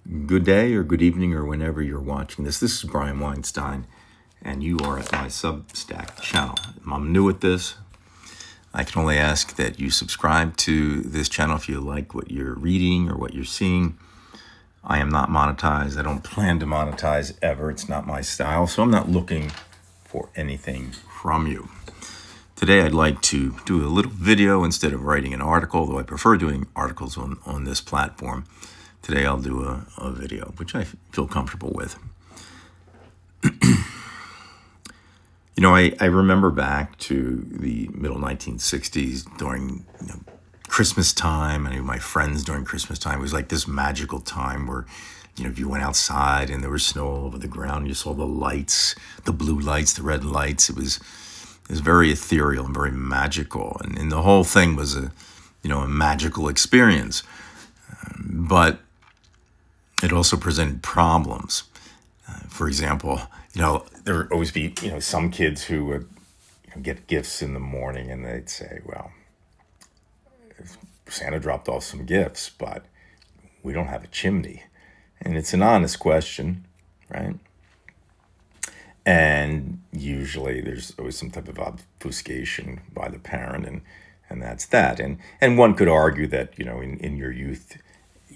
Good day or good evening or whenever you're watching this. This is Brian Weinstein, and you are at my Substack channel. I'm new at this. I can only ask that you subscribe to this channel if you like what you're reading or what you're seeing. I am not monetized. I don't plan to monetize ever. It's not my style, so I'm not looking for anything from you. Today I'd like to do a little video instead of writing an article, though I prefer doing articles on this platform. Today I'll do a video, which I feel comfortable with. I remember back to the middle 1960s during Christmas time. I knew my friends during Christmas time. It was like this magical time where, if you went outside and there was snow all over the ground, you saw the lights, the blue lights, the red lights. It was very ethereal and very magical. And the whole thing was a magical experience. But it also presented problems. For example, there would always be, some kids who would get gifts in the morning and they'd say, well, Santa dropped off some gifts, but we don't have a chimney. And it's an honest question, right? And usually there's always some type of obfuscation by the parent, and that's that. And one could argue that, in your youth,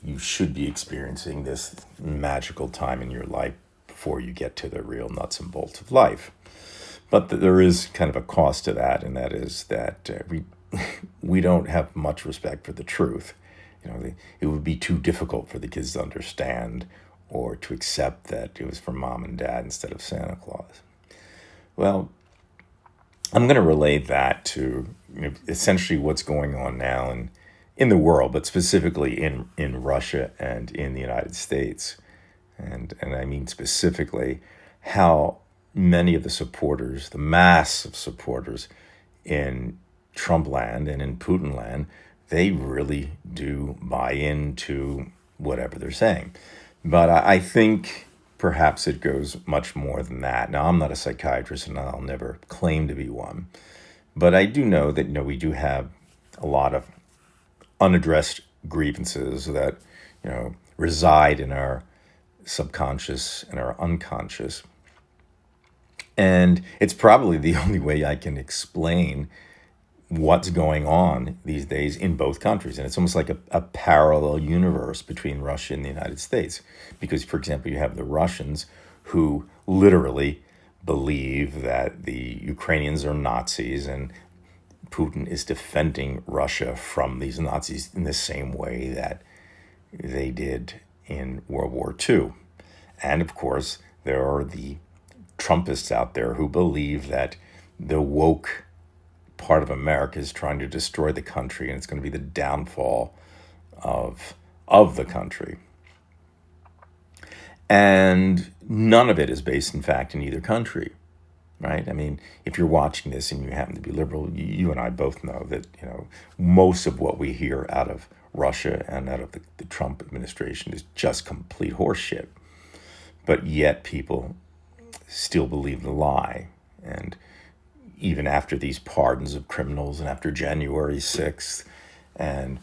you should be experiencing this magical time in your life before you get to the real nuts and bolts of life. But there is kind of a cost to that, and that is that we don't have much respect for the truth. It would be too difficult for the kids to understand or to accept that it was from mom and dad instead of Santa Claus. Well, I'm going to relate that to essentially what's going on now in the world, but specifically in Russia and in the United States. And I mean specifically how many of the supporters, the mass of supporters in Trump land and in Putin land, they really do buy into whatever they're saying. But I think perhaps it goes much more than that. Now, I'm not a psychiatrist and I'll never claim to be one. But I do know that, we do have a lot of unaddressed grievances that, reside in our subconscious and our unconscious. And it's probably the only way I can explain what's going on these days in both countries. And it's almost like a parallel universe between Russia and the United States. Because, for example, you have the Russians who literally believe that the Ukrainians are Nazis and Putin is defending Russia from these Nazis in the same way that they did in World War II. And of course, there are the Trumpists out there who believe that the woke part of America is trying to destroy the country and it's going to be the downfall of the country. And none of it is based, in fact, in either country. Right? I mean, if you're watching this and you happen to be liberal, you and I both know that, most of what we hear out of Russia and out of the Trump administration is just complete horseshit. But yet people still believe the lie. And even after these pardons of criminals and after January 6th and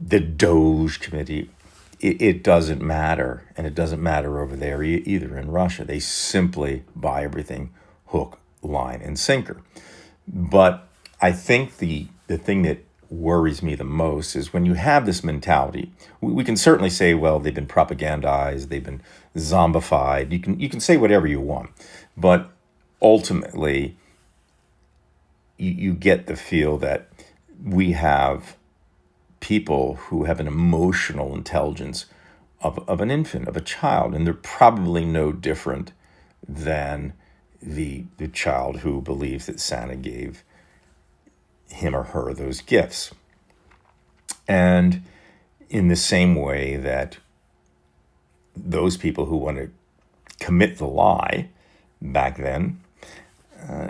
the Doge Committee, it doesn't matter. And it doesn't matter over there either in Russia. They simply buy everything hook, line, and sinker. But I think the thing that worries me the most is when you have this mentality, we can certainly say, well, they've been propagandized, they've been zombified. You can say whatever you want. But ultimately, you get the feel that we have people who have an emotional intelligence of an infant, of a child, and they're probably no different than the child who believes that Santa gave him or her those gifts. And in the same way that those people who want to commit the lie back then,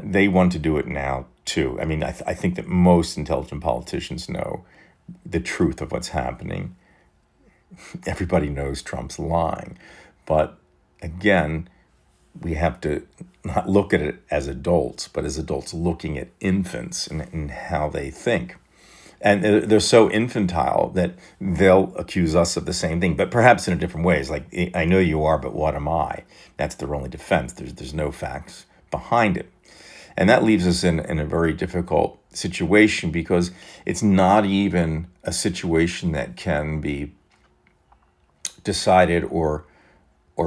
they want to do it now too. I mean, I think that most intelligent politicians know the truth of what's happening. Everybody knows Trump's lying. But again, we have to not look at it as adults, but as adults looking at infants and how they think. And they're so infantile that they'll accuse us of the same thing, but perhaps in a different ways. Like, I know you are, but what am I? That's their only defense. There's no facts behind it. And that leaves us in a very difficult situation, because it's not even a situation that can be decided or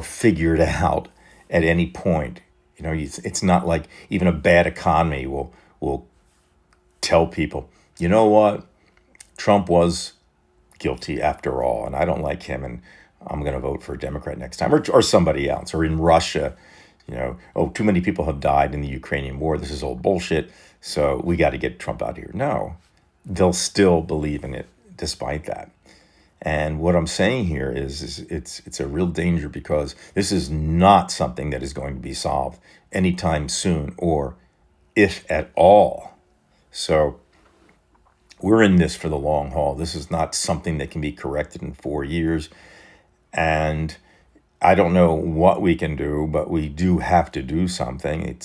figured out at any point. It's not like even a bad economy will tell people, you know what, Trump was guilty after all, and I don't like him, and I'm going to vote for a Democrat next time, or somebody else. Or in Russia, oh, too many people have died in the Ukrainian war. This is all bullshit. So we got to get Trump out of here. No, they'll still believe in it despite that. And what I'm saying here is it's a real danger, because this is not something that is going to be solved anytime soon, or if at all. So we're in this for the long haul. This is not something that can be corrected in 4 years. And I don't know what we can do, but we do have to do something.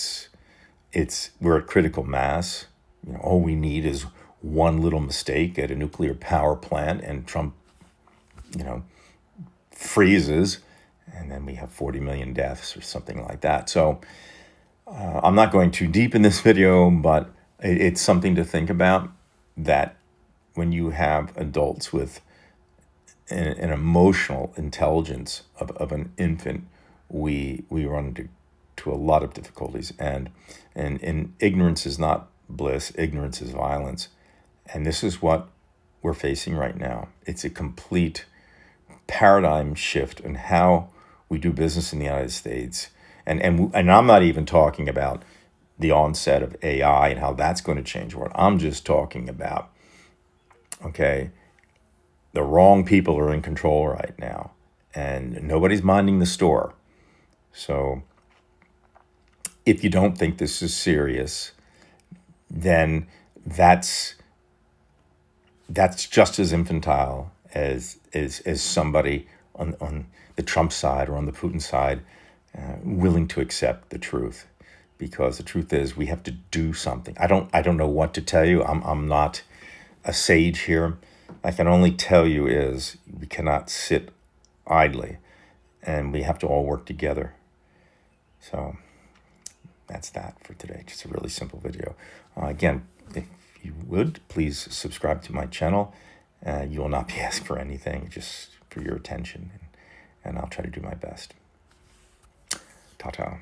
We're at critical mass. All we need is one little mistake at a nuclear power plant, and Trump, freezes, and then we have 40 million deaths or something like that. So I'm not going too deep in this video, but it's something to think about, that when you have adults with an emotional intelligence of an infant, we run into a lot of difficulties. And ignorance is not bliss. Ignorance is violence. And this is what we're facing right now. It's a complete paradigm shift in how we do business in the United States. And I'm not even talking about the onset of AI and how that's going to change the world. I'm just talking about, okay, the wrong people are in control right now, and nobody's minding the store. So if you don't think this is serious, then that's just as infantile as somebody on the Trump side or on the Putin side willing to accept the truth. Because the truth is, we have to do something. I don't know what to tell you. I'm not a sage here. I can only tell you is we cannot sit idly, and we have to all work together. So that's that for today. Just a really simple video. Again, if you would, please subscribe to my channel. You will not be asked for anything, just for your attention, and I'll try to do my best. Ta-ta.